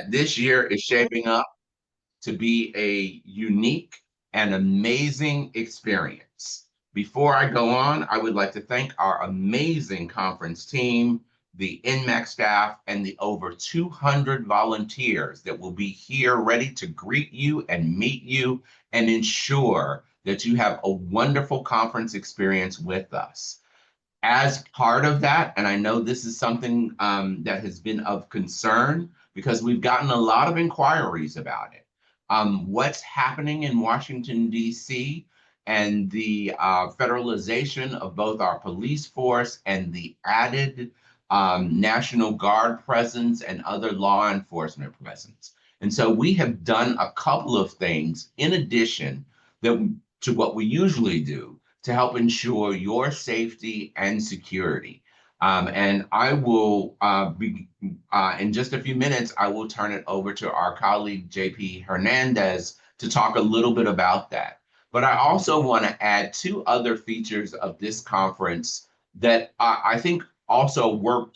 This year is shaping up to be a unique and amazing experience. Before I go on, I would like to thank our amazing conference team, the NMAC staff, and the over 200 volunteers that will be here ready to greet you and meet you and ensure that you have a wonderful conference experience with us. As part of that, and I know this is something that has been of concern because we've gotten a lot of inquiries about it. What's happening in Washington, D.C., and the federalization of both our police force and the added National Guard presence and other law enforcement presence. And so we have done a couple of things in addition that, to what we usually do to help ensure your safety and security. And I will in just a few minutes, I will turn it over to our colleague, JP Hernandez, to talk a little bit about that. But I also want to add two other features of this conference that I think also work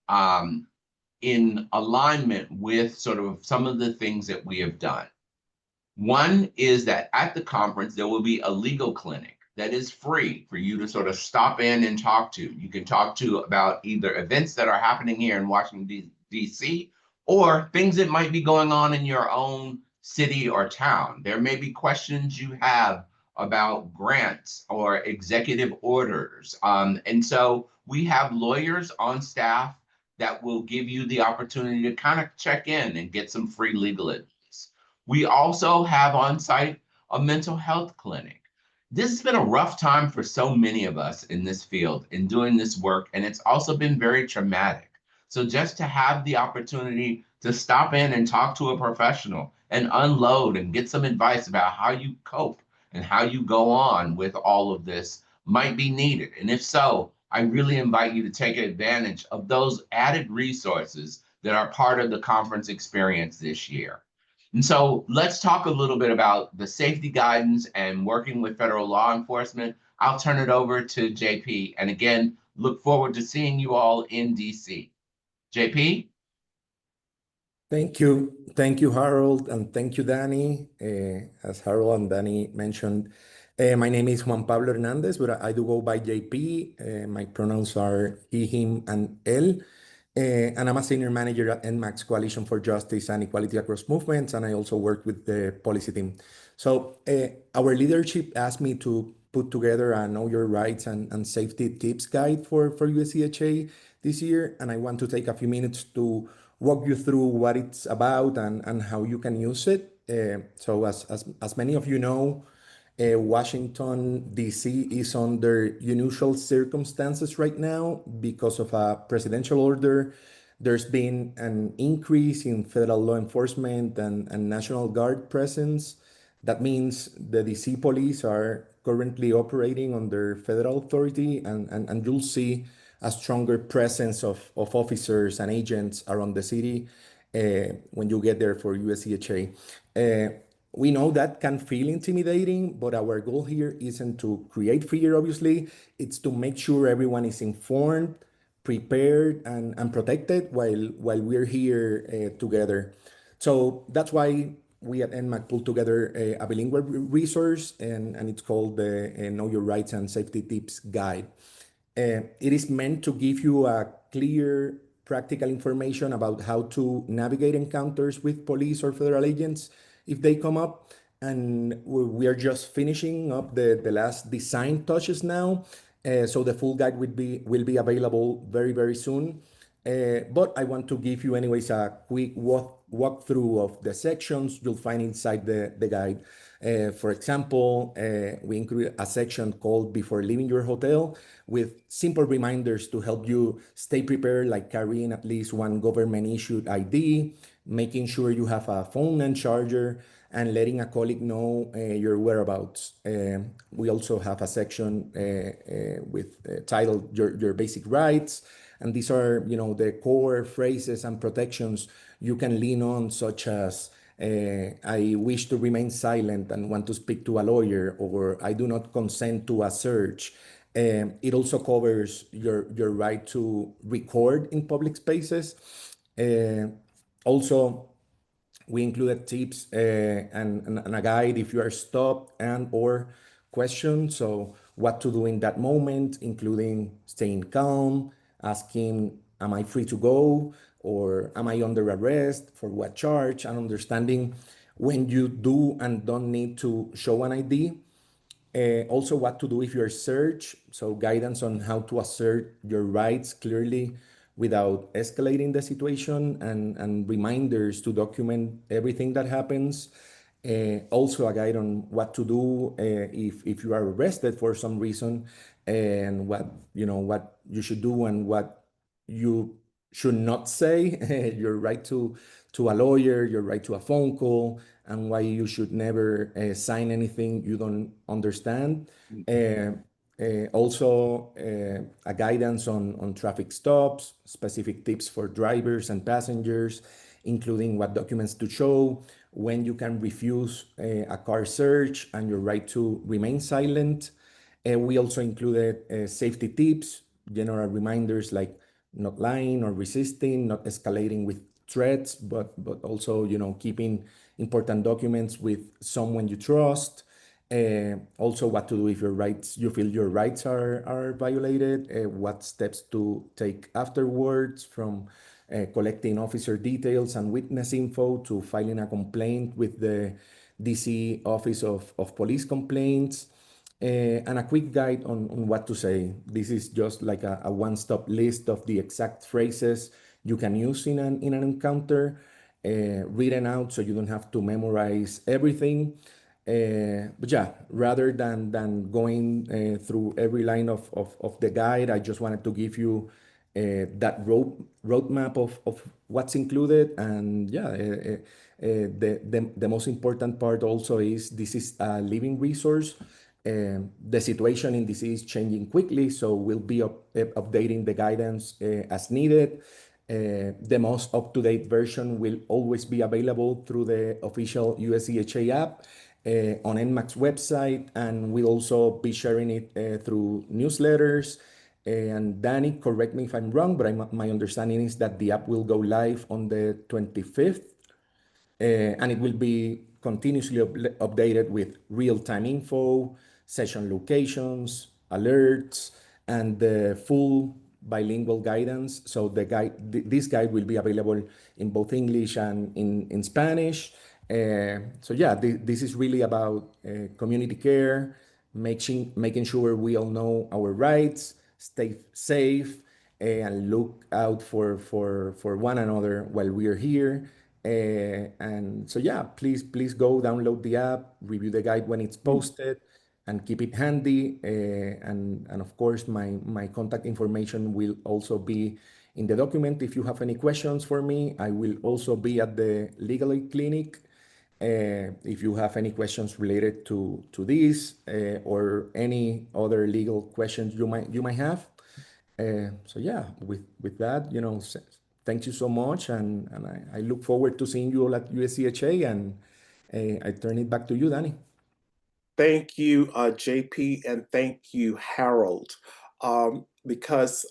um, in alignment with sort of some of the things that we have done. One is that at the conference, there will be a legal clinic that is free for you to sort of stop in and talk to. You can talk to about either events that are happening here in Washington, D.C., or things that might be going on in your own city or town. There may be questions you have about grants or executive orders. And so we have lawyers on staff that will give you the opportunity to kind of check in and get some free legal advice. We also have on site a mental health clinic. This has been a rough time for so many of us in this field in doing this work, and it's also been very traumatic. So just to have the opportunity to stop in and talk to a professional and unload and get some advice about how you cope and how you go on with all of this might be needed. And if so, I really invite you to take advantage of those added resources that are part of the conference experience this year. And so let's talk a little bit about the safety guidance and working with federal law enforcement. I'll turn it over to JP. And again, look forward to seeing you all in DC. JP? Thank you. Thank you, Harold, and thank you, Danny. As Harold and Danny mentioned, my name is Juan Pablo Hernandez, but I do go by JP. My pronouns are he, him, and él. And I'm a senior manager at NMAC's Coalition for Justice and Equality Across Movements, and I also work with the policy team. So our leadership asked me to put together a Know Your Rights and Safety Tips guide for USCHA this year, and I want to take a few minutes to walk you through what it's about and how you can use it. So as many of you know, Washington, D.C. is under unusual circumstances right now because of a presidential order. There's been an increase in federal law enforcement and National Guard presence. That means the DC police are currently operating under federal authority, and you'll see a stronger presence of officers and agents around the city when you get there for USCHA. We know that can feel intimidating, but our goal here isn't to create fear, obviously. It's to make sure everyone is informed, prepared, and protected while we're here together. So that's why we at NMAC pulled together a bilingual resource, and it's called the Know Your Rights and Safety Tips Guide. It is meant to give you a clear, practical information about how to navigate encounters with police or federal agents if they come up. And we are just finishing up the last design touches now. So the full guide will be available very, very soon. But I want to give you anyways a quick walkthrough of the sections you'll find inside the guide. For example, we include a section called Before Leaving Your Hotel with simple reminders to help you stay prepared, like carrying at least one government-issued ID, making sure you have a phone and charger, and letting a colleague know your whereabouts. We also have a section titled your Basic Rights. And these are, the core phrases and protections you can lean on, such as I wish to remain silent and want to speak to a lawyer, or I do not consent to a search. It also covers your right to record in public spaces. Also, we included tips and a guide if you are stopped and or questioned. So what to do in that moment, including staying calm, asking, am I free to go? Or am I under arrest? For what charge? And understanding when you do and don't need to show an ID. Also, what to do if you're searched. So, guidance on how to assert your rights clearly without escalating the situation, and reminders to document everything that happens. Also, a guide on what to do if you are arrested for some reason, and what you should do and what you should not say. Your right to a lawyer, your right to a phone call, and why you should never sign anything you don't understand. Uh, Also, a guidance on traffic stops, specific tips for drivers and passengers, including what documents to show, when you can refuse a car search, and your right to remain silent. We also included safety tips, general reminders like not lying or resisting, not escalating with threats, but also keeping important documents with someone you trust. Also, what to do if you feel your rights are violated. What steps to take afterwards, from collecting officer details and witness info to filing a complaint with the DC Office of Police Complaints. And a quick guide on what to say. This is just like a one-stop list of the exact phrases you can use in an encounter, written out so you don't have to memorize everything. But yeah, rather than going through every line of the guide, I just wanted to give you that roadmap of what's included. And yeah, the most important part also is this is a living resource. The situation in DC is changing quickly, so we'll be updating the guidance as needed. The most up-to-date version will always be available through the official USCHA app on NMAC's website, and we'll also be sharing it through newsletters. And Danny, correct me if I'm wrong, but my understanding is that the app will go live on the 25th, and it will be continuously updated with real-time info, session locations, alerts, and the full bilingual guidance. So this guide will be available in both English and in Spanish. So yeah, this is really about community care, making sure we all know our rights, stay safe, and look out for one another while we are here. And so yeah, please go download the app, review the guide when it's posted, and keep it handy. And of course, my contact information will also be in the document. If you have any questions for me, I will also be at the legal aid clinic. If you have any questions related to this or any other legal questions you might have. So yeah, with that, thank you so much, and I look forward to seeing you all at USCHA, and I turn it back to you, Danny. Thank you, JP, and thank you, Harold. Because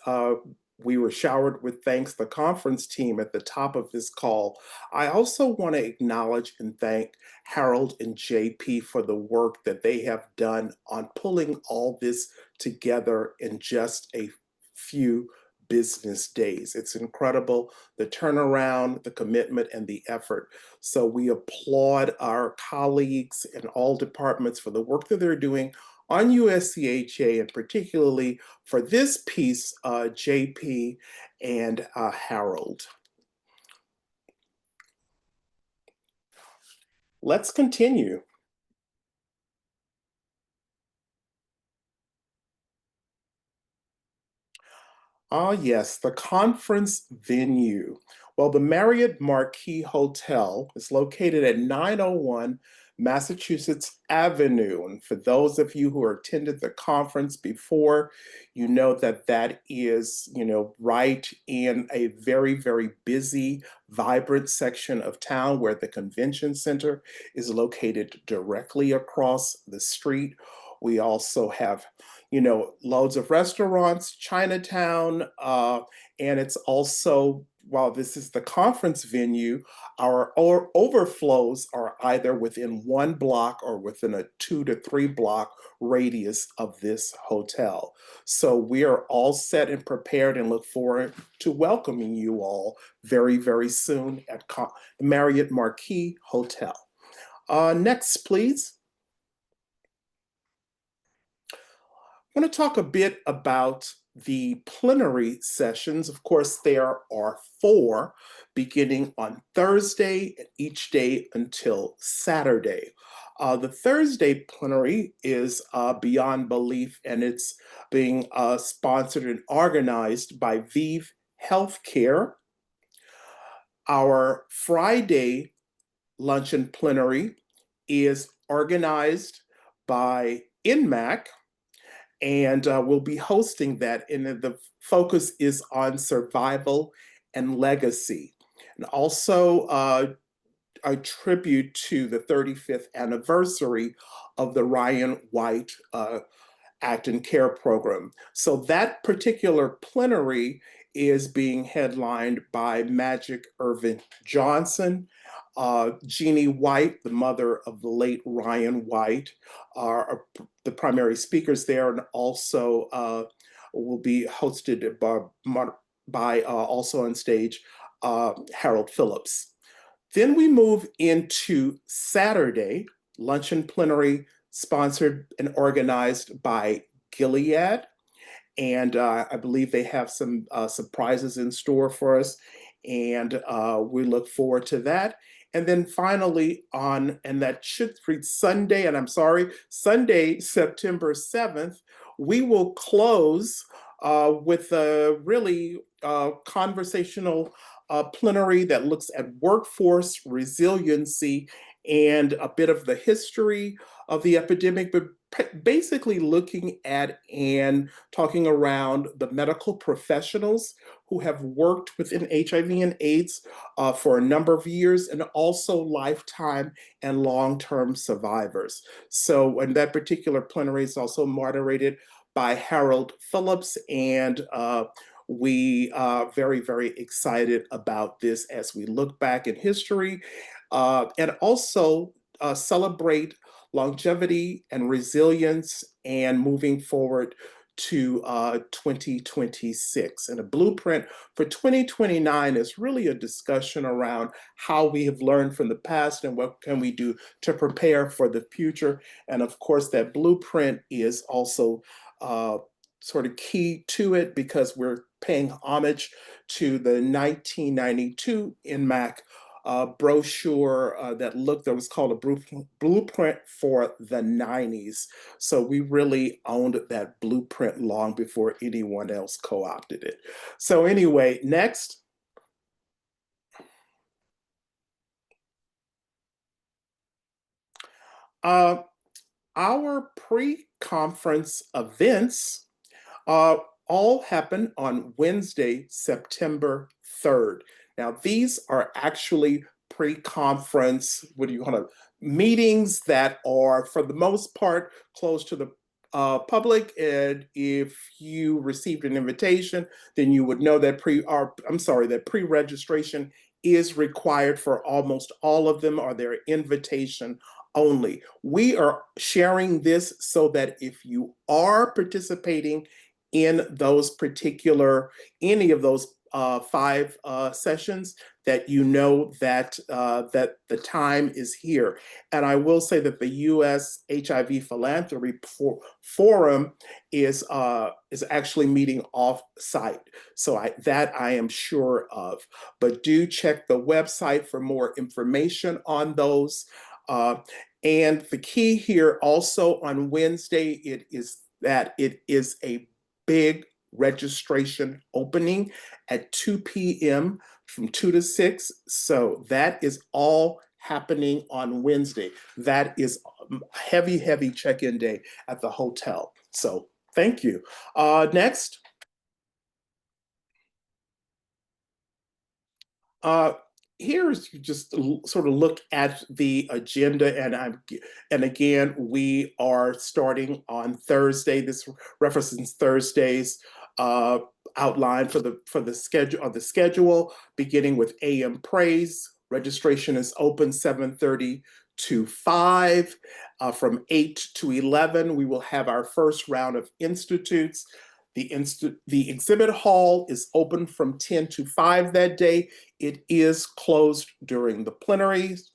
we were showered with thanks, the conference team at the top of this call, I also want to acknowledge and thank Harold and JP for the work that they have done on pulling all this together in just a few business days. It's incredible, the turnaround, the commitment, and the effort. So we applaud our colleagues in all departments for the work that they're doing on USCHA, and particularly for this piece, JP and Harold. Let's continue. Ah, yes, the conference venue. Well, the Marriott Marquis Hotel is located at 901 Massachusetts Avenue. And for those of you who attended the conference before, you know that that is, right in a very, very busy, vibrant section of town where the convention center is located directly across the street. We also have loads of restaurants, Chinatown, and it's also while this is the conference venue, our overflows are either within 1 block or within a 2 to 3 block radius of this hotel. So we are all set and prepared and look forward to welcoming you all very, very soon at the Marriott Marquis Hotel. Next, please. I want to talk a bit about the plenary sessions. Of course, there are 4 beginning on Thursday and each day until Saturday. The Thursday plenary is beyond belief, and it's being sponsored and organized by Vive Healthcare. Our Friday luncheon plenary is organized by NMAC, and we'll be hosting that. And the focus is on survival and legacy. And also a tribute to the 35th anniversary of the Ryan White Act and Care Program. So that particular plenary is being headlined by Magic Irvin Johnson. Jeannie White, the mother of the late Ryan White, are the primary speakers there, and also will be hosted by also on stage Harold Phillips. Then we move into Saturday, luncheon plenary sponsored and organized by Gilead. And I believe they have some surprises in store for us, and we look forward to that. And then finally and that should read Sunday, and I'm sorry, Sunday, September 7th, we will close with a really conversational plenary that looks at workforce resiliency and a bit of the history of the epidemic, but basically looking at and talking around the medical professionals who have worked within HIV and AIDS for a number of years, and also lifetime and long-term survivors. So, and that particular plenary is also moderated by Harold Phillips, and we are very, very excited about this as we look back in history and also celebrate longevity and resilience and moving forward to 2026. And a blueprint for 2029 is really a discussion around how we have learned from the past and what can we do to prepare for the future. And of course, that blueprint is also sort of key to it because we're paying homage to the 1992 NMAC brochure that was called a blueprint for the 90s. So we really owned that blueprint long before anyone else co-opted it. So anyway, next. Our pre-conference events all happen on Wednesday, September 3rd. Now, these are actually pre-conference, meetings that are, for the most part, closed to the public. And if you received an invitation, then you would know that pre-registration is required for almost all of them, or their invitation only. We are sharing this so that if you are participating in any of those 5 sessions, that you know that that the time is here. And I will say that the U.S. HIV Philanthropy Forum is actually meeting off-site. So I am sure of. But do check the website for more information on those. And the key here also on Wednesday, it is a big registration opening at 2 p.m. from 2 to 6. So that is all happening on Wednesday. That is heavy, heavy check-in day at the hotel. So thank you. Next. Here's just sort of look at the agenda, and again, we are starting on Thursday. This references Thursdays. outline for the schedule, beginning with AM Praise. Registration is open 7:30 to 5. From 8 to 11, we will have our first round of institutes. The exhibit hall is open from 10 to 5 that day. It is closed during the plenaries.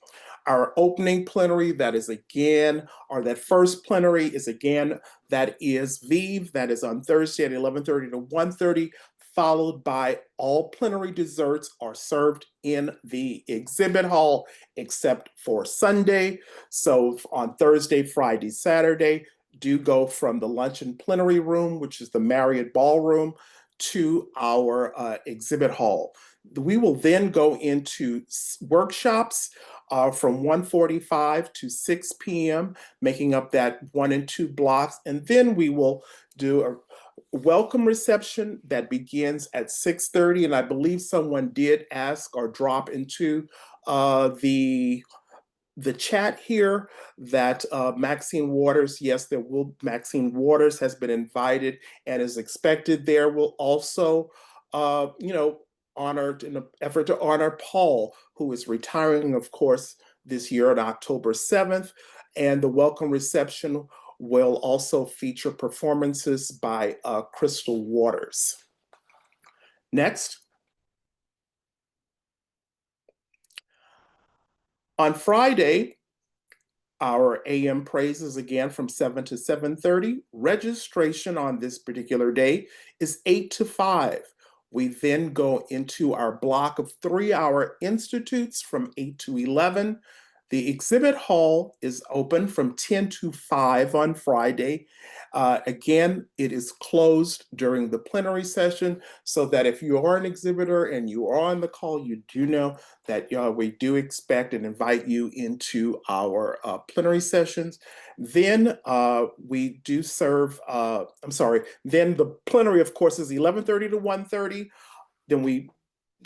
Our opening plenary, that first plenary is again, that is VIV, that is on Thursday at 11:30 to 1:30, followed by all plenary desserts are served in the exhibit hall, except for Sunday. So on Thursday, Friday, Saturday, do go from the lunch and plenary room, which is the Marriott Ballroom, to our exhibit hall. We will then go into workshops from 1:45 to 6 p.m., making up that 1 and 2 blocks. And then we will do a welcome reception that begins at 6:30. And I believe someone did ask or drop into the chat here that Maxine Waters, yes, Maxine Waters has been invited and is expected there. We'll also, honored in an effort to honor Paul, who is retiring, of course, this year on October 7th. And the welcome reception will also feature performances by Crystal Waters. Next. On Friday, our AM praises again from 7 to 7:30. Registration on this particular day is 8 to 5. We then go into our block of 3-hour institutes from 8 to 11. The exhibit hall is open from 10 to 5 on Friday. Again, it is closed during the plenary session, so that if you are an exhibitor and you are on the call, you do know that we do expect and invite you into our plenary sessions. Then we do serve, then the plenary, of course, is 11:30 to 1:30. Then we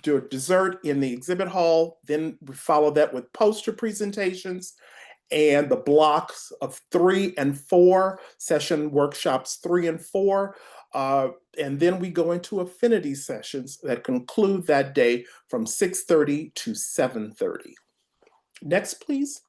do a dessert in the exhibit hall. Then we follow that with poster presentations and the blocks of 3 and 4, session workshops 3 and 4. And then we go into affinity sessions that conclude that day from 6:30 to 7:30. Next, please.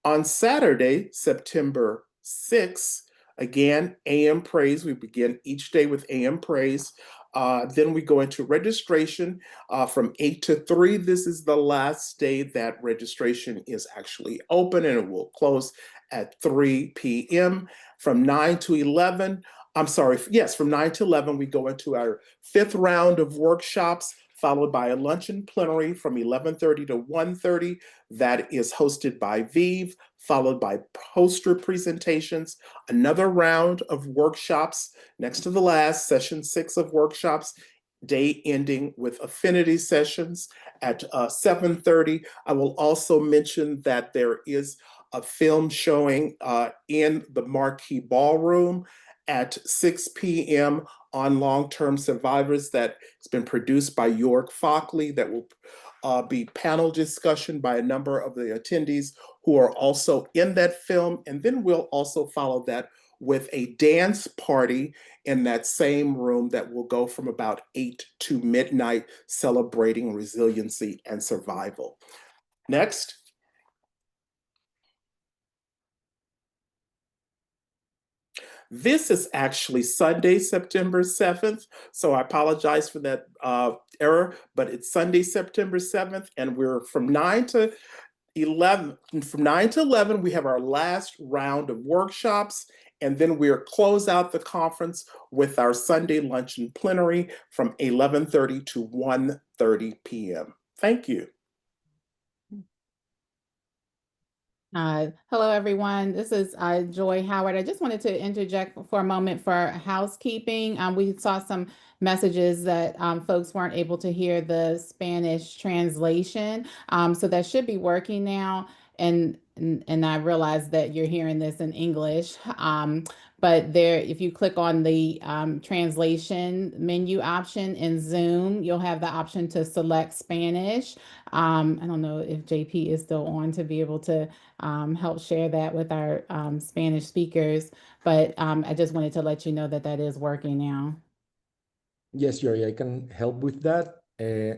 On Saturday, September 6th, again, AM Praise. We begin each day with AM Praise. Then we go into registration from 8 to 3. This is the last day that registration is actually open, and it will close at 3 p.m. From 9 to 11, from 9 to 11, we go into our 5th round of workshops, followed by a luncheon plenary from 11:30 to 1:30. That is hosted by VIV, followed by poster presentations, another round of workshops next to the last, session 6 of workshops, day ending with affinity sessions at 7:30. I will also mention that there is a film showing in the Marquee Ballroom at 6 p.m. on long-term survivors that has been produced by York Fockley, that will be panel discussion by a number of the attendees who are also in that film. And then we'll also follow that with a dance party in that same room that will go from about 8 to midnight, celebrating resiliency and survival. Next. This is actually Sunday, September 7th. So I apologize for that error, but it's Sunday, September 7th, and we're from 9 to 11. From 9 to 11, we have our last round of workshops, and then we'll close out the conference with our Sunday luncheon plenary from 11:30 to 1:30 p.m. Thank you. Hello, everyone. This is Joy Howard. I just wanted to interject for a moment for housekeeping. We saw some messages that folks weren't able to hear the Spanish translation. So that should be working now. and I realize that you're hearing this in English. But there, if you click on the translation menu option in Zoom, you'll have the option to select Spanish. I don't know if JP is still on to be able to help share that with our Spanish speakers, but I just wanted to let you know that that is working now. Yes, Yuri, I can help with that.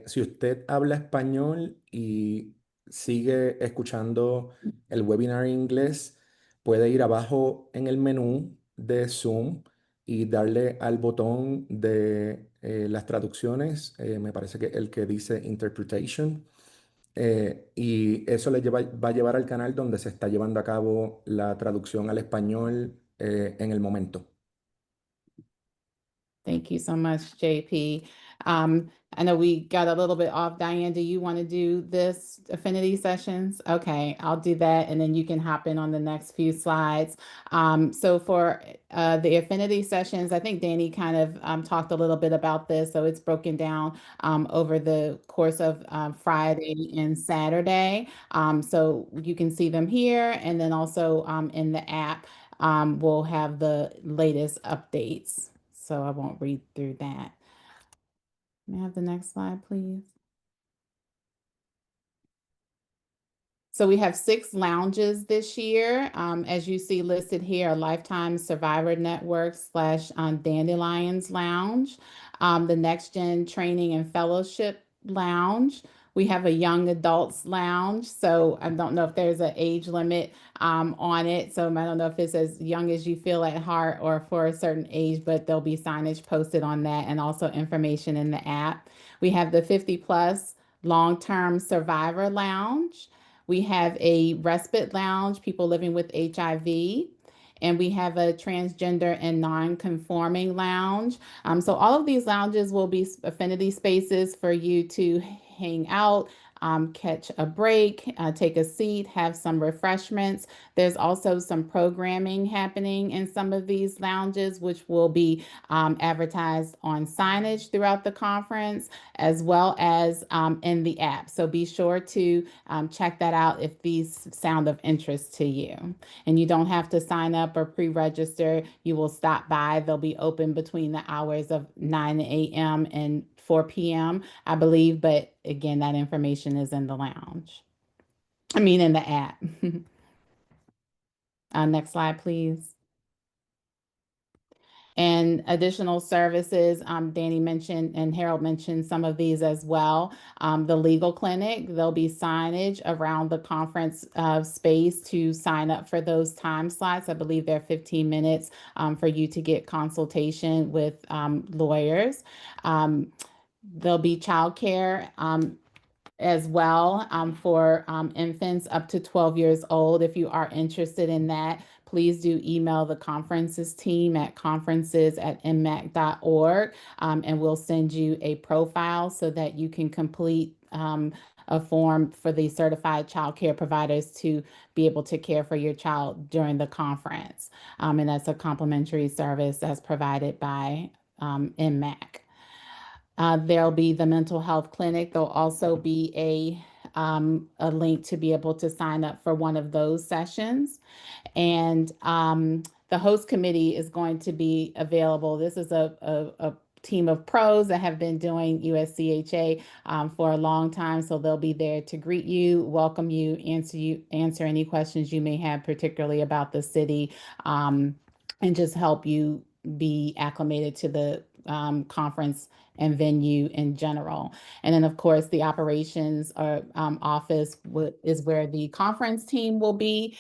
Si usted habla español y sigue escuchando el webinar en inglés, puede ir abajo en el menú de Zoom y darle al botón de las traducciones, me parece que el que dice Interpretation, y eso va a llevar al canal donde se está llevando a cabo la traducción al español en el momento. Thank you so much, JP. I know we got a little bit off. Diane, do you want to do this affinity sessions? Okay, I'll do that, and then you can hop in on the next few slides. So for the affinity sessions, I think Danny kind of talked a little bit about this. So it's broken down over the course of Friday and Saturday. So you can see them here, and then also in the app, we'll have the latest updates. So I won't read through that. May I have the next slide, please? So we have 6 lounges this year. As you see listed here, Lifetime Survivor Network / Dandelions Lounge, the Next Gen Training and Fellowship Lounge. We have a Young Adults Lounge. So I don't know if there's an age limit on it. So I don't know if it's as young as you feel at heart or for a certain age, but there'll be signage posted on that and also information in the app. We have the 50+ Long-Term Survivor Lounge. We have a respite lounge, people living with HIV, and we have a transgender and non-conforming lounge. So all of these lounges will be affinity spaces for you to hang out, catch a break, take a seat, have some refreshments. There's also some programming happening in some of these lounges, which will be advertised on signage throughout the conference, as well as in the app. So be sure to check that out if these sound of interest to you. And you don't have to sign up or pre-register. You will stop by. They'll be open between the hours of 9 a.m. and 4 p.m., I believe. But again, that information is in the lounge. In the app. Next slide, please. And additional services, Danny mentioned and Harold mentioned some of these as well. The legal clinic, there'll be signage around the conference space to sign up for those time slots. I believe they're 15 minutes for you to get consultation with lawyers. There'll be childcare as well for infants up to 12 years old. If you are interested in that, please do email the conferences team at conferences@mmac.org, and we'll send you a profile so that you can complete a form for the certified child care providers to be able to care for your child during the conference. And that's a complimentary service that's provided by MMAC. There'll be the mental health clinic. There'll also be a link to be able to sign up for one of those sessions. And the host committee is going to be available. This is a team of pros that have been doing USCHA for a long time. So they'll be there to greet you, welcome you, answer any questions you may have, particularly about the city, and just help you be acclimated to the conference and venue in general. And then, of course, the operations office is where the conference team will be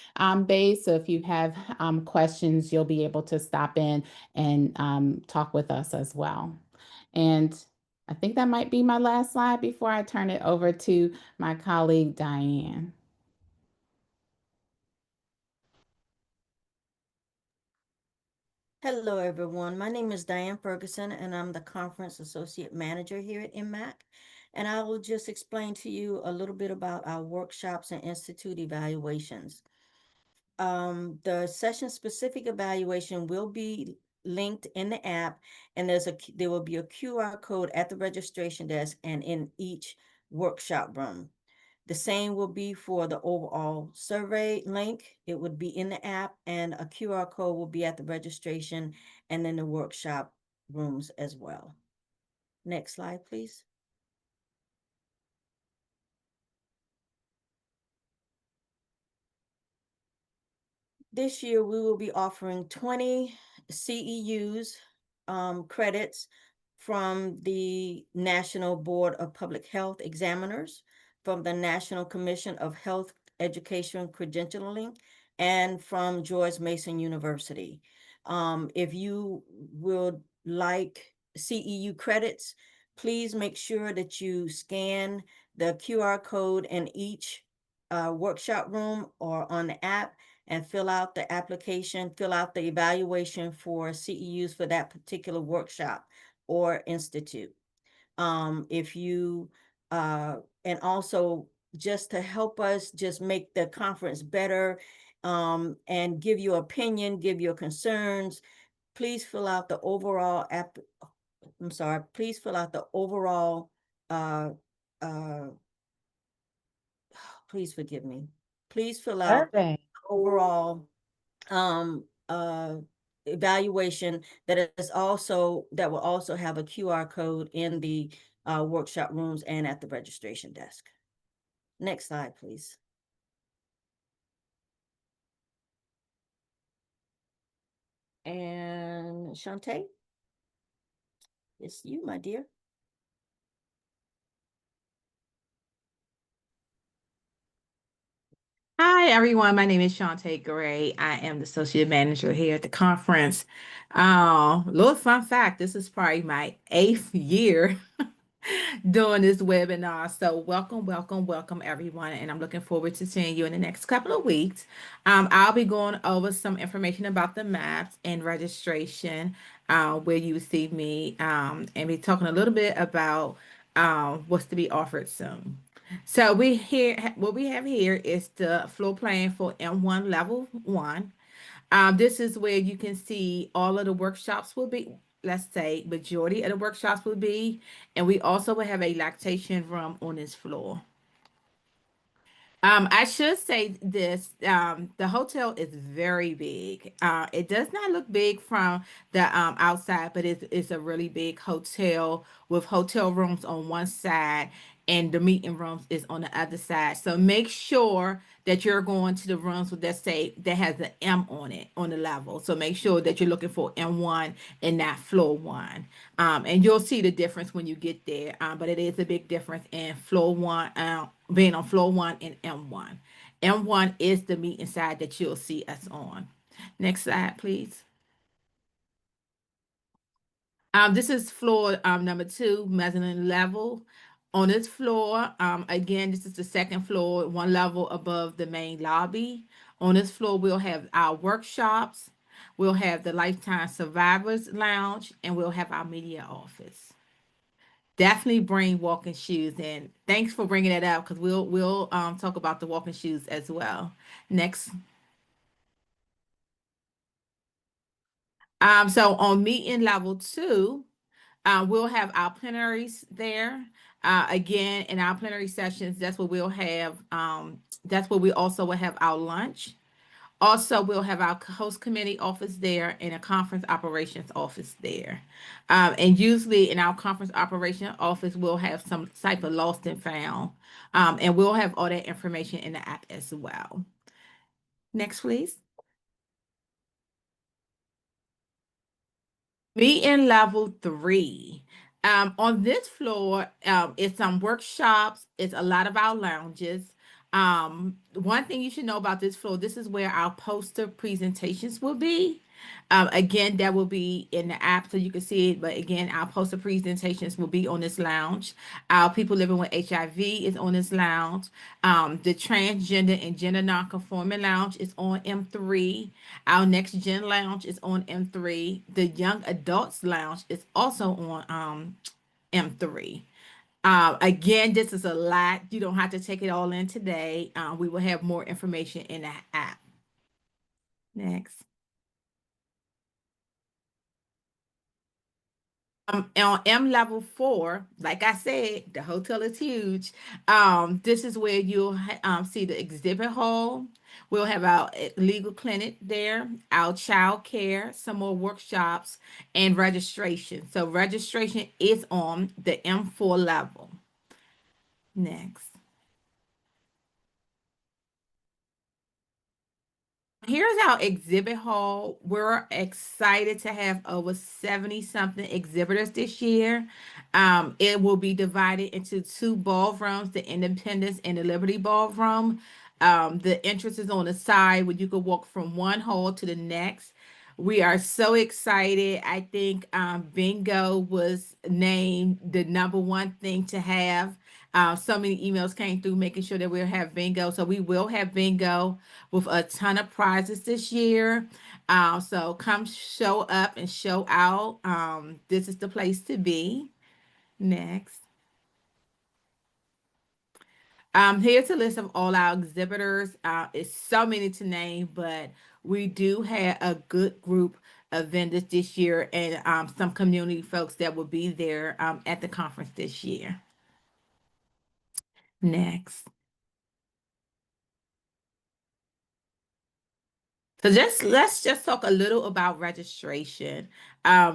based. So if you have questions, you'll be able to stop in and talk with us as well. And I think that might be my last slide before I turn it over to my colleague, Diane. Hello, everyone. My name is Diane Ferguson, and I'm the Conference Associate Manager here at MMAC. And I will just explain to you a little bit about our workshops and institute evaluations. The session-specific evaluation will be linked in the app, and there will be a QR code at the registration desk and in each workshop room. The same will be for the overall survey link. It would be in the app, and a QR code will be at the registration and in the workshop rooms as well. Next slide, please. This year, we will be offering 20 CEUs credits from the National Board of Public Health Examiners, from the National Commission of Health Education Credentialing, and from George Mason University. If you would like CEU credits, please make sure that you scan the QR code in each workshop room or on the app and fill out the application, fill out the evaluation for CEUs for that particular workshop or institute. If you, and also just to help us just make the conference better, and give your opinion, give your concerns, please fill out the overall please fill out the overall, please forgive me. Please fill out Survey. overall evaluation that will also have a QR code in the workshop rooms and at the registration desk. Next slide, please. And Shantae, it's you, my dear. Hi, everyone. My name is Shantae Gray. I am the associate manager here at the conference. Little fun fact, this is probably my 8th year doing this webinar. So welcome, welcome, welcome, everyone. And I'm looking forward to seeing you in the next couple of weeks. I'll be going over some information about the maps and registration, where you see me, and be talking a little bit about what's to be offered soon. So what we have here is the floor plan for M1 level 1. This is where you can see all of the workshops will be, let's say majority of the workshops will be, and we also will have a lactation room on this floor. I should say this, the hotel is very big. It does not look big from the outside, but it's a really big hotel with hotel rooms on one side and the meeting rooms is on the other side. So make sure that you're going to the rooms with that has an M on it on the level. So make sure that you're looking for M1 and not floor 1. And you'll see the difference when you get there. But it is a big difference in floor 1, being on floor 1 and M1. M1 is the meeting side that you'll see us on. Next slide, please. This is floor number 2, mezzanine level. On this floor, again, this is the second floor, one level above the main lobby. On this floor, we'll have our workshops, we'll have the Lifetime Survivors Lounge, and we'll have our media office. Definitely bring walking shoes in. Thanks for bringing that up because we'll talk about the walking shoes as well. Next. So on meeting level 2, we'll have our plenaries there. Again, in our plenary sessions, that's where we'll have, that's where we also will have our lunch. Also, we'll have our host committee office there and a conference operations office there. And usually in our conference operation office, we'll have some type of lost and found. And we'll have all that information in the app as well. Next, please. Meeting level 3. On this floor, it's some workshops, it's a lot of our lounges. One thing you should know about this floor, this is where our poster presentations will be. Again, that will be in the app so you can see it. But again, our poster presentations will be on this lounge. Our people living with HIV is on this lounge. The transgender and gender nonconforming lounge is on M3. Our next gen lounge is on M3. The young adults lounge is also on M3. Again, this is a lot. You don't have to take it all in today. We will have more information in the app. Next. On M level 4, like I said, the hotel is huge. This is where you'll see the exhibit hall. We'll have our legal clinic there, our child care, some more workshops, and registration. So registration is on the M4 level. Next. Here's our exhibit hall. We're excited to have over 70 something exhibitors this year. It will be divided into two ballrooms, the Independence and the Liberty Ballroom. The entrance is on the side where you could walk from one hall to the next. We are so excited. I think bingo was named the number one thing to have. So many emails came through making sure that we'll have bingo. So we will have bingo with a ton of prizes this year. So come show up and show out. This is the place to be. Next. Here's a list of all our exhibitors. It's so many to name, but we do have a good group of vendors this year and some community folks that will be there at the conference this year. Next. So let's just talk a little about registration.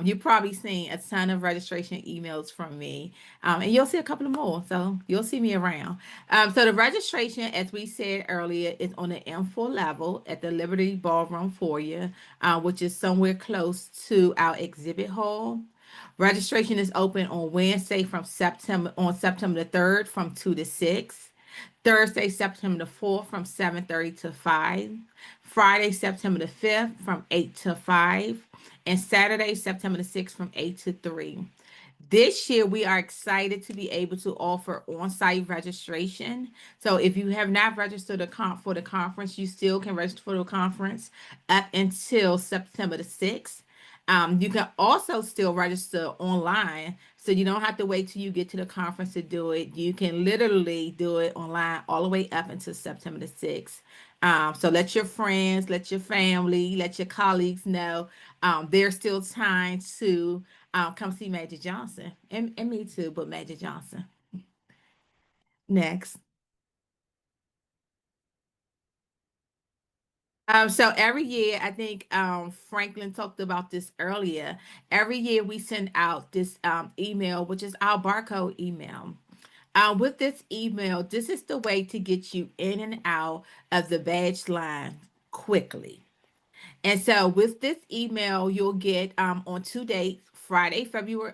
You've probably seen a ton of registration emails from me, and you'll see a couple of more. So you'll see me around. So the registration, as we said earlier, is on the M4 level at the Liberty Ballroom foyer, which is somewhere close to our exhibit hall. Registration is open on Wednesday on September the 3rd from 2 to 6. Thursday, September the 4th from 7:30 to 5. Friday, September the 5th from 8 to 5. And Saturday, September the 6th from 8 to 3. This year, we are excited to be able to offer on-site registration. So if you have not registered for the conference, you still can register for the conference up until September the 6th. You can also still register online, so you don't have to wait till you get to the conference to do it. You can literally do it online all the way up until September the 6th. So let your friends, let your family, let your colleagues know there's still time to come see Magic Johnson. And me too, but Magic Johnson. Next. So every year, I think Franklin talked about this earlier. Every year we send out this email, which is our barcode email. With this email, this is the way to get you in and out of the badge line quickly. And so with this email, you'll get on 2 dates, February,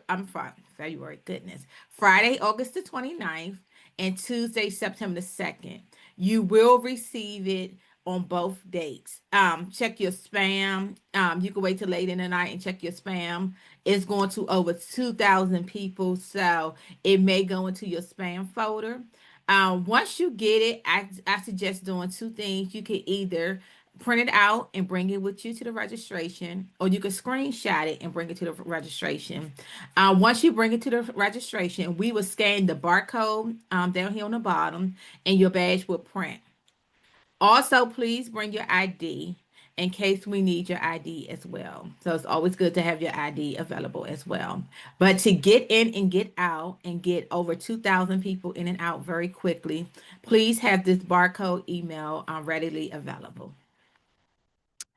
goodness, Friday, August the 29th, and Tuesday, September the 2nd. You will receive it on both dates. Check your spam. You can wait till late in the night and check your spam. It's going to over 2,000 people, so it may go into your spam folder. Once you get it, I suggest doing two things. You can either print it out and bring it with you to the registration, or you can screenshot it and bring it to the registration. Once you bring it to the registration, we will scan the barcode down here on the bottom, and your badge will print. Also, please bring your ID in case we need your ID as well. So it's always good to have your ID available as well. But to get in and get out and get over 2,000 people in and out very quickly, please have this barcode email readily available.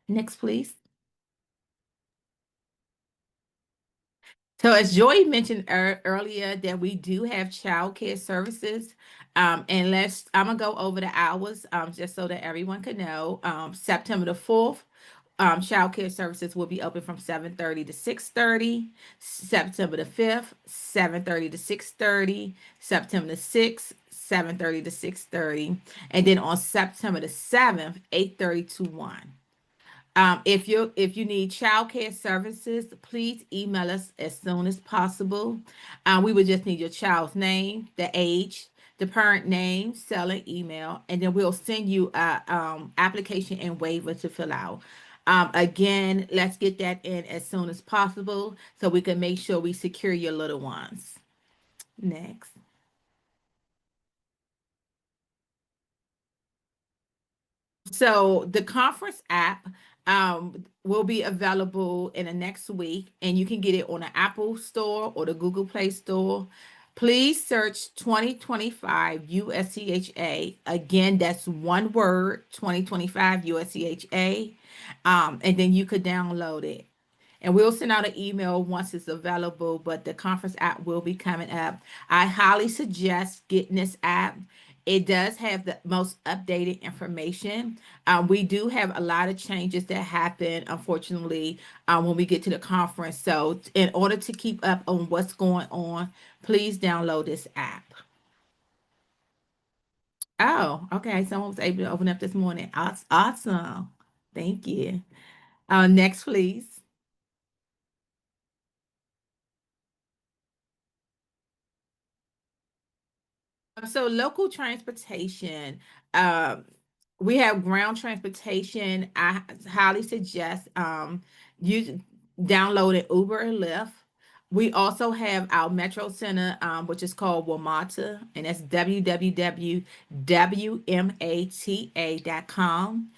Next, please. So as Joy mentioned earlier, that we do have childcare services. And I'm gonna go over the hours just so that everyone can know. September the 4th, childcare services will be open from 7:30 to 6:30. September the 5th, 7:30 to 6:30. September the 6th, 7:30 to 6:30. And then on September the 7th, 8:30 to 1. If you need childcare services, please email us as soon as possible. We would just need your child's name, the age, the parent name, cell, and email, and then we'll send you a application and waiver to fill out. Again, let's get that in as soon as possible so we can make sure we secure your little ones. Next. So the conference app will be available in the next week, and you can get it on the Apple Store or the Google Play Store. Please search 2025 USCHA. Again, that's one word, 2025 USCHA. And then you could download it. And we'll send out an email once it's available, but the conference app will be coming up. I highly suggest getting this app. It does have the most updated information. We do have a lot of changes that happen, unfortunately, when we get to the conference. So in order to keep up on what's going on, please download this app. Oh, okay. Someone was able to open up this morning. Awesome. Thank you. Next, please. So local transportation, um, we have ground transportation. I highly suggest you downloading Uber and Lyft. We also have our Metro Center, which is called WMATA, and that's www.wmata.com.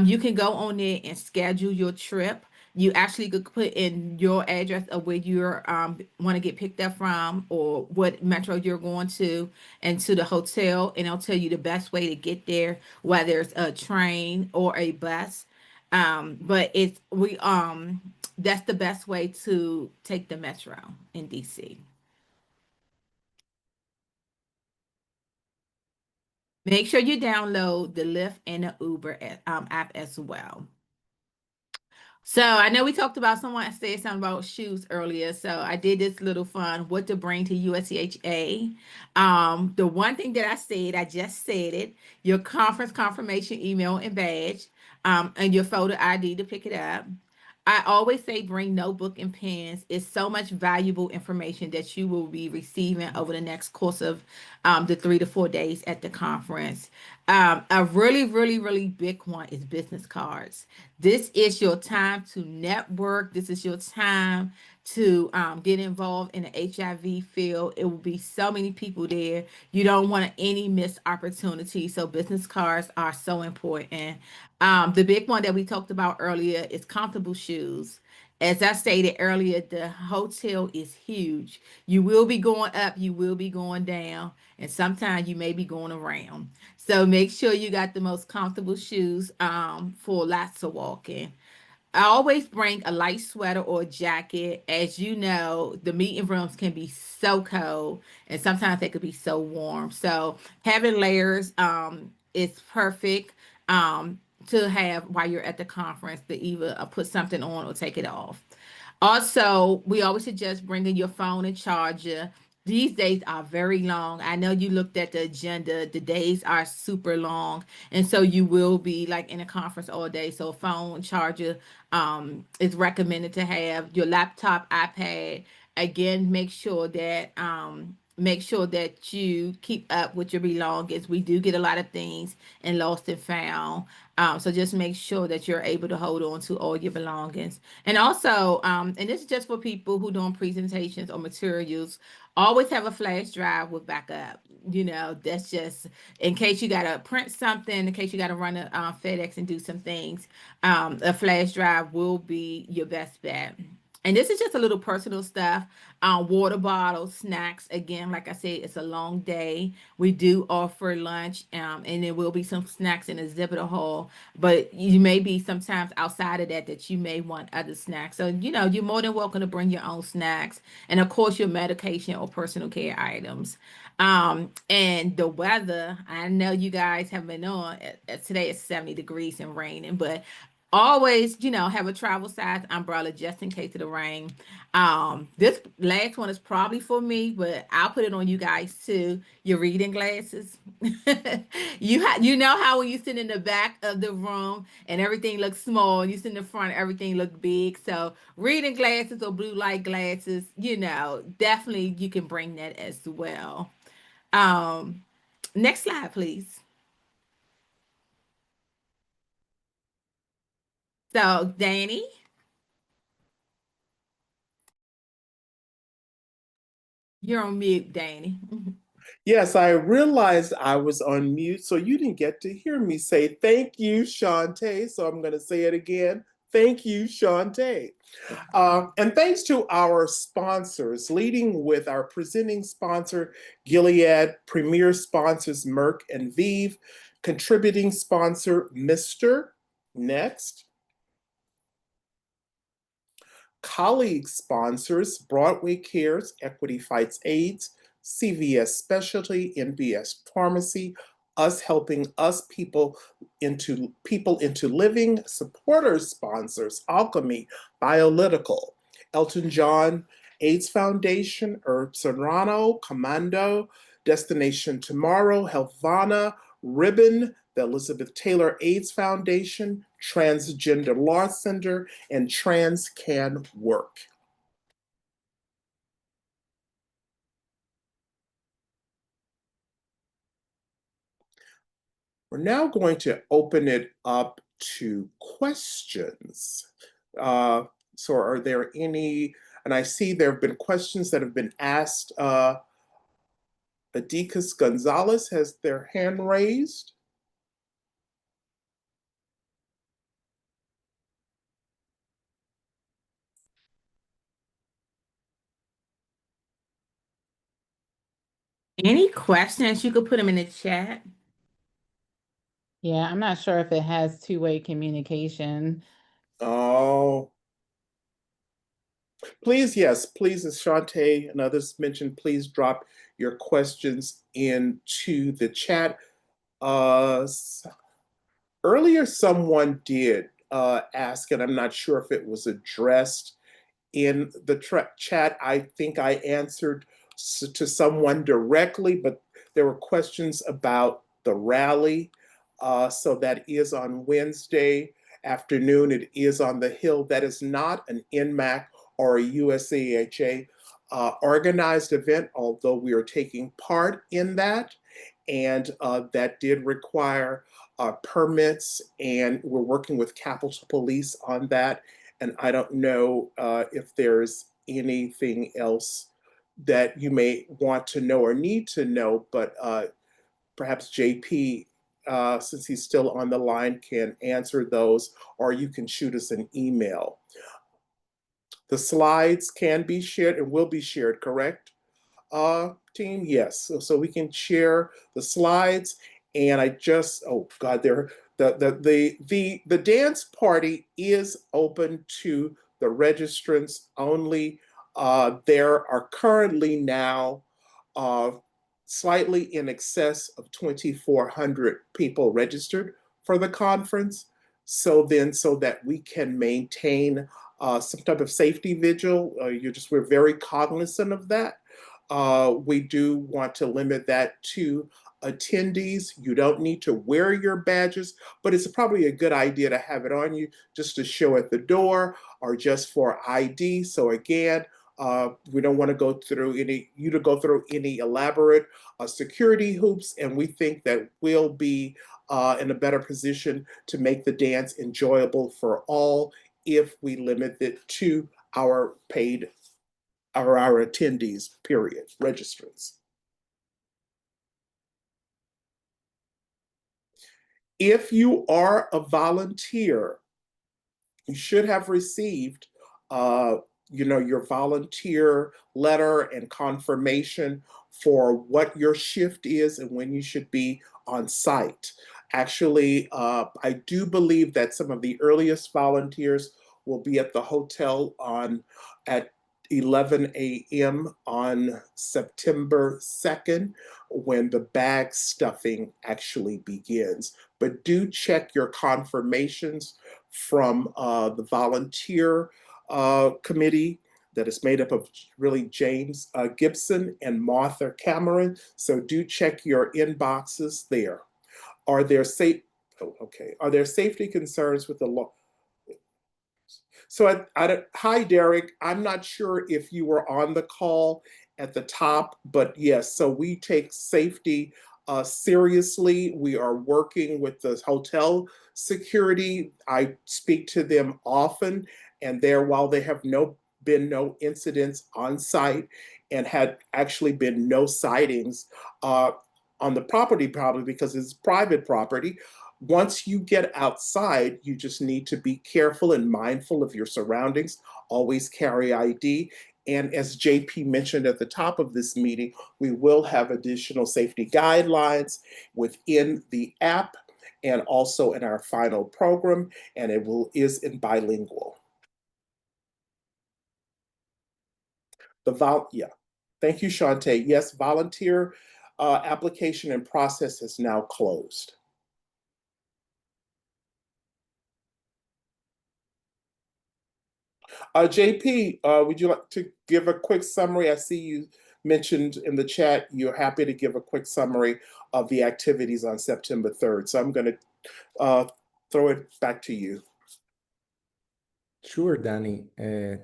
You can go on there and schedule your trip. You actually could put in your address of where you're want to get picked up from, or what metro you're going to, and to the hotel, and it'll tell you the best way to get there, whether it's a train or a bus. But it's we that's the best way to take the metro in DC. Make sure you download the Lyft and the Uber app as well. So I know we talked about, someone said something about shoes earlier. So I did this little fun, what to bring to USCHA. The one thing that I just said it, your conference confirmation email and badge, and your photo ID to pick it up. I always say bring notebook and pens. It's so much valuable information that you will be receiving over the next course of the 3 to 4 days at the conference. A really, really, really big one is business cards. This is your time to network. This is your time to get involved in the HIV field. It will be so many people there. You don't want any missed opportunity. So business cards are so important. The big one that we talked about earlier is comfortable shoes. As I stated earlier, the hotel is huge. You will be going up, you will be going down, and sometimes you may be going around. So make sure you got the most comfortable shoes for lots of walking. I always bring a light sweater or a jacket. As you know, the meeting rooms can be so cold, and sometimes they could be so warm. So having layers is perfect to have while you're at the conference, to either put something on or take it off. Also, we always suggest bringing your phone and charger. These days are very long. I know you looked at the agenda. The days are super long. And so you will be like in a conference all day. So phone charger is recommended to have. Your laptop, iPad. Again, make sure that you keep up with your belongings. We do get a lot of things and lost and found. So just make sure that you're able to hold on to all your belongings. And also, and this is just for people who doing presentations or materials, always have a flash drive with backup. You know, that's just in case you got to print something, in case you got to run a FedEx and do some things. A flash drive will be your best bet. And this is just a little personal stuff. Water bottles, snacks. Again, like I said, it's a long day. We do offer lunch, and there will be some snacks in the exhibit hall. But you may be sometimes outside of that you may want other snacks. So, you know, you're more than welcome to bring your own snacks. And of course, your medication or personal care items. And the weather, I know you guys have been on. Today it's 70 degrees and raining, but always, you know, have a travel size umbrella just in case of the rain. This last one is probably for me, but I'll put it on you guys too. Your reading glasses. You know how when you sit in the back of the room and everything looks small, and you sit in the front, everything looks big. So reading glasses or blue light glasses, you know, definitely you can bring that as well. Next slide, please. So, Danny. You're on mute, Danny. Yes, I realized I was on mute, so you didn't get to hear me say thank you, Shantae. So I'm going to say it again. Thank you, Shantae. And thanks to our sponsors, leading with our presenting sponsor, Gilead, premier sponsors, Merck and Vive, contributing sponsor, Mr. Next. Colleague sponsors, Broadway Cares, Equity Fights AIDS, CVS Specialty, NBS Pharmacy, Us Helping Us People into Living, supporters sponsors, Alchemy, Biolytical, Elton John, AIDS Foundation, Herb Serrano, Commando, Destination Tomorrow, Helvana, Ribbon, the Elizabeth Taylor AIDS Foundation, Transgender Law Center, and Trans Can Work. We're now going to open it up to questions. So are there any, and I see there have been questions that have been asked. Adicus Gonzalez has their hand raised. Any questions, you could put them in the chat. Yeah, I'm not sure if it has two-way communication. Oh. Please, yes, please, as Shantae and others mentioned, please drop your questions into the chat. Earlier, someone did ask, and I'm not sure if it was addressed in the chat. I think I answered to someone directly, but there were questions about the rally. So that is on Wednesday afternoon. It is on the Hill. That is not an NMAC or a USCHA organized event, although we are taking part in that. And that did require permits, and we're working with Capitol Police on that. And I don't know if there's anything else that you may want to know or need to know, but perhaps JP, since he's still on the line, can answer those, or you can shoot us an email. The slides can be shared and will be shared, correct? Team, yes. So we can share the slides. And I just, oh God, the dance party is open to the registrants only. There are currently now slightly in excess of 2,400 people registered for the conference. So that we can maintain some type of safety vigil, we're very cognizant of that. We do want to limit that to attendees. You don't need to wear your badges, but it's probably a good idea to have it on you just to show at the door or just for ID. So again, we don't want to go through any elaborate security hoops, and we think that we'll be in a better position to make the dance enjoyable for all if we limit it to our paid or our attendees, period, registrants. If you are a volunteer, you should have received your volunteer letter and confirmation for what your shift is and when you should be on site. Actually, I do believe that some of the earliest volunteers will be at the hotel at 11 a.m. on September 2nd when the bag stuffing actually begins. But do check your confirmations from the volunteer committee that is made up of really James Gibson and Martha Cameron. So do check your inboxes there. Are there safety concerns with the law? So hi, Derek. I'm not sure if you were on the call at the top, but yes, so we take safety seriously. We are working with the hotel security. I speak to them often, and while there have been no incidents on site and had actually been no sightings on the property, probably because it's private property, Once you get outside, you just need to be careful and mindful of your surroundings. Always carry ID. And as JP mentioned at the top of this meeting, we will have additional safety guidelines within the app and also in our final program, and is in bilingual. Yeah. Thank you, Shantae. Yes, volunteer application and process is now closed. JP, would you like to give a quick summary? I see you mentioned in the chat you're happy to give a quick summary of the activities on September 3rd. So I'm going to throw it back to you. Sure, Danny.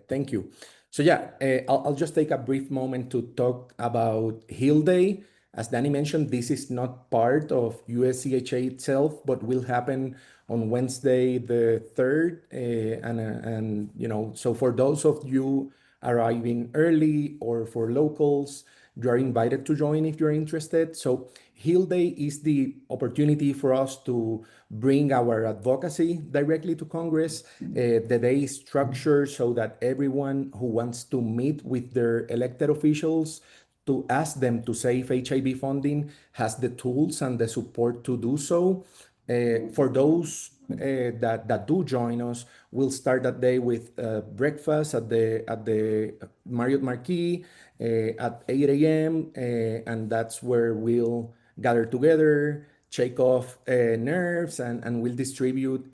Thank you. So yeah, I'll just take a brief moment to talk about Hill Day. As Danny mentioned, this is not part of USCHA itself, but will happen on Wednesday the 3rd. And you know, so for those of you arriving early or for locals, you are invited to join if you're interested. So Hill Day is the opportunity for us to bring our advocacy directly to Congress. The day is structured so that everyone who wants to meet with their elected officials to ask them to save HIV funding has the tools and the support to do so. For those that do join us, we'll start that day with breakfast at the Marriott Marquis at 8 a.m. And that's where we'll gather together, shake off nerves, and we'll distribute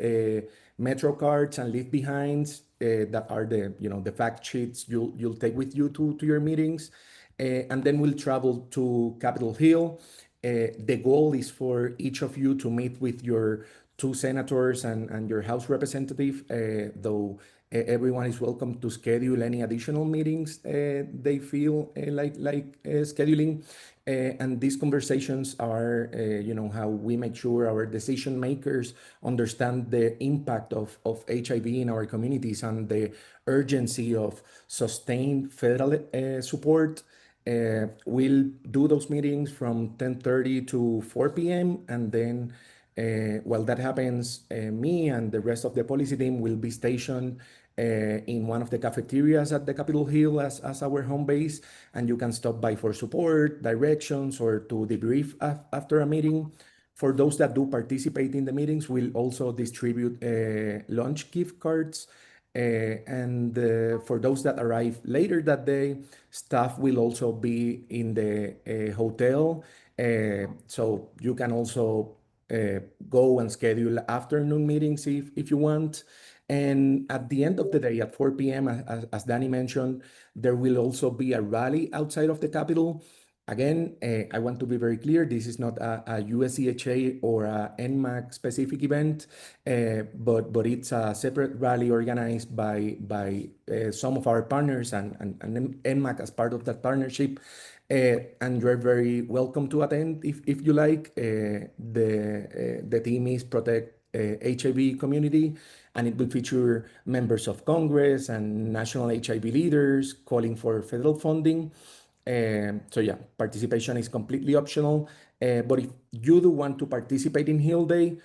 Metro cards and leave behinds that are the fact sheets you'll take with you to your meetings. And then we'll travel to Capitol Hill. The goal is for each of you to meet with your two senators and your House representative, though everyone is welcome to schedule any additional meetings they feel like scheduling. And these conversations are, how we make sure our decision makers understand the impact of HIV in our communities and the urgency of sustained federal support. We'll do those meetings from 10:30 to 4 p.m. And then while that happens, me and the rest of the policy team will be stationed in one of the cafeterias at the Capitol Hill as our home base. And you can stop by for support, directions, or to debrief after a meeting. For those that do participate in the meetings, we'll also distribute lunch gift cards. And for those that arrive later that day, staff will also be in the hotel. So you can also go and schedule afternoon meetings if you want. And at the end of the day, at 4 p.m., as Danny mentioned, there will also be a rally outside of the Capitol. Again, I want to be very clear, this is not a USCHA or a NMAC specific event, but it's a separate rally organized by some of our partners and NMAC as part of that partnership. And you're very welcome to attend if you like. The theme is Protect HIV Community, and it will feature members of Congress and national HIV leaders calling for federal funding. So yeah, participation is completely optional. But if you do want to participate in Hill Day,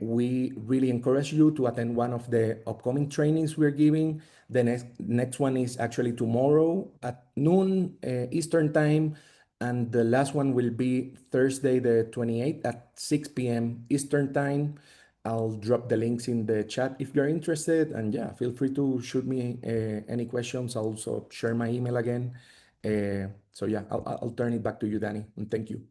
we really encourage you to attend one of the upcoming trainings we're giving. The next one is actually tomorrow at noon Eastern time. And the last one will be Thursday, the 28th at 6 p.m. Eastern time. I'll drop the links in the chat if you're interested. And yeah, feel free to shoot me any questions. I'll also share my email again. So yeah, I'll turn it back to you, Danny, and thank you.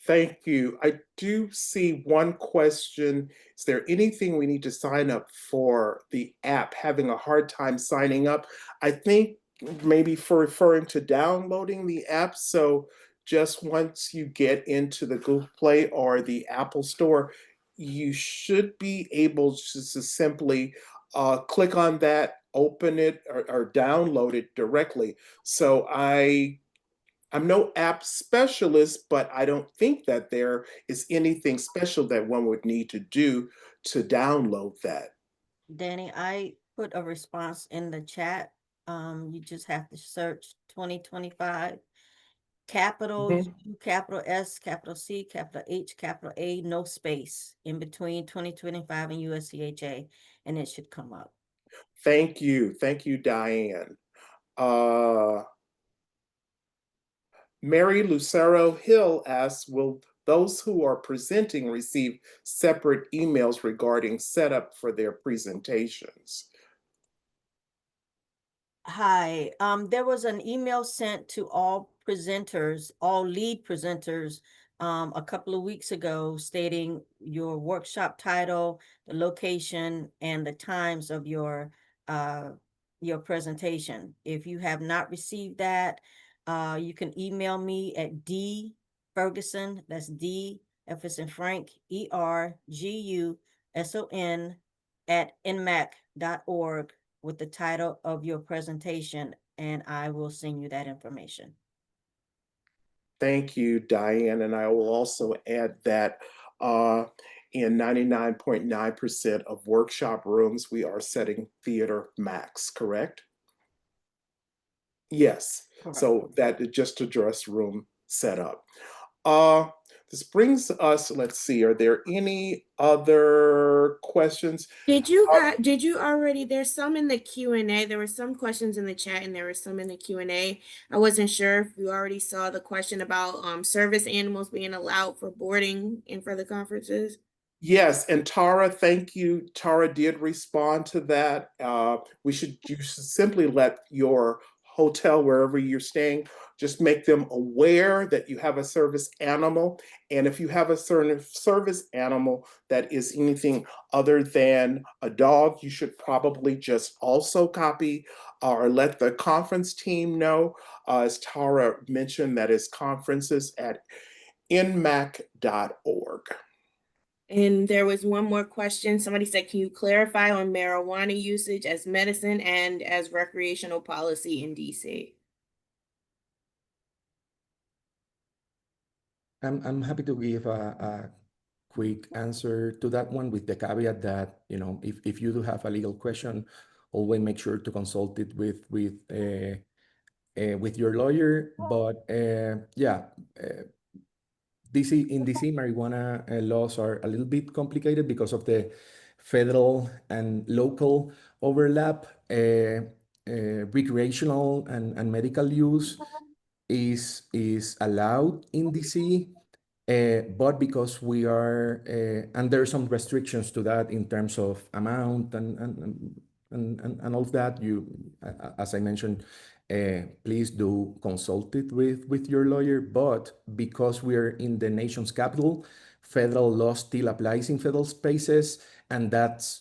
Thank you. I do see one question. Is there anything we need to sign up for the app? Having a hard time signing up. I think maybe for referring to downloading the app. So just once you get into the Google Play or the Apple Store, you should be able to simply click on that, open it, or download it directly. So I'm no app specialist, but I don't think that there is anything special that one would need to do to download that. Danny, I put a response in the chat. You just have to search 2025 capital Okay. U, capital S, capital C, capital H, capital A, no space in between 2025 and USCHA, and it should come up. Thank you, Diane. Mary Lucero Hill asks, will those who are presenting receive separate emails regarding setup for their presentations? Hi, there was an email sent to all presenters, all lead presenters, a couple of weeks ago stating your workshop title, the location, and the times of your presentation. If you have not received that, you can email me at dferguson, that's D, F as in Frank, ERGUSON @nmac.org with the title of your presentation, and I will send you that information. Thank you, Diane. And I will also add that in 99.9% of workshop rooms, we are setting theater max, correct? Yes. Correct. So that is just to address room setup. This brings us, let's see, are there any other questions? Did you already, there's some in the Q&A. There were some questions in the chat and there were some in the Q&A. I wasn't sure if you already saw the question about service animals being allowed for boarding and for the conferences. Yes, and Tara, thank you. Tara did respond to that. You should simply let your hotel, wherever you're staying, just make them aware that you have a service animal. And if you have a certain service animal that is anything other than a dog, you should probably just also copy or let the conference team know. As Tara mentioned, that is conferences at nmac.org. And there was one more question. Somebody said, can you clarify on marijuana usage as medicine and as recreational policy in DC? I'm happy to give a quick answer to that one with the caveat that, you know, if you do have a legal question, always make sure to consult it with your lawyer. But yeah, in DC, marijuana laws are a little bit complicated because of the federal and local overlap. Recreational and medical use is allowed in DC, but because we are, and there are some restrictions to that in terms of amount and all of that, as I mentioned, please do consult it with your lawyer. But because we are in the nation's capital, federal law still applies in federal spaces, and that's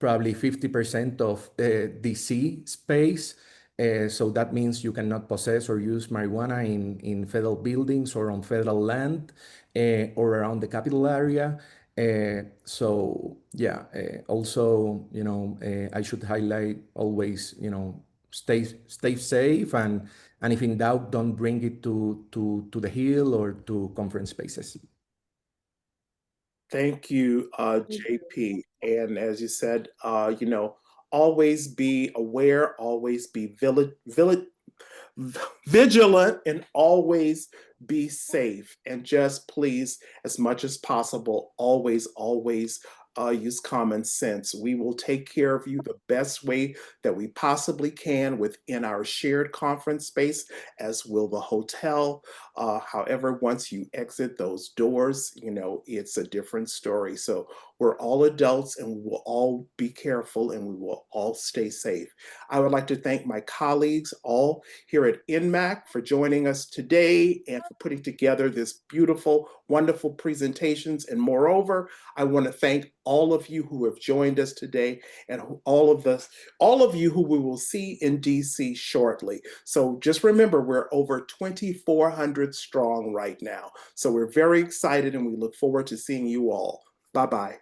probably 50% of DC space. So that means you cannot possess or use marijuana in federal buildings or on federal land or around the capital area. So yeah, also, you know, I should highlight always, you know, stay safe, and if in doubt, don't bring it to the Hill or to conference spaces. Thank you, JP. And as you said, you know, always be aware, always be vigilant, and always be safe. And just please, as much as possible, always use common sense. We will take care of you the best way that we possibly can within our shared conference space, as will the hotel. However, once you exit those doors, you know, it's a different story. So we're all adults and we will all be careful and we will all stay safe. I would like to thank my colleagues all here at NMAC for joining us today and for putting together this beautiful, wonderful presentations. And moreover, I want to thank all of you who have joined us today and all of you who we will see in DC shortly. So just remember, we're over 2,400 strong right now. So we're very excited and we look forward to seeing you all. Bye-bye.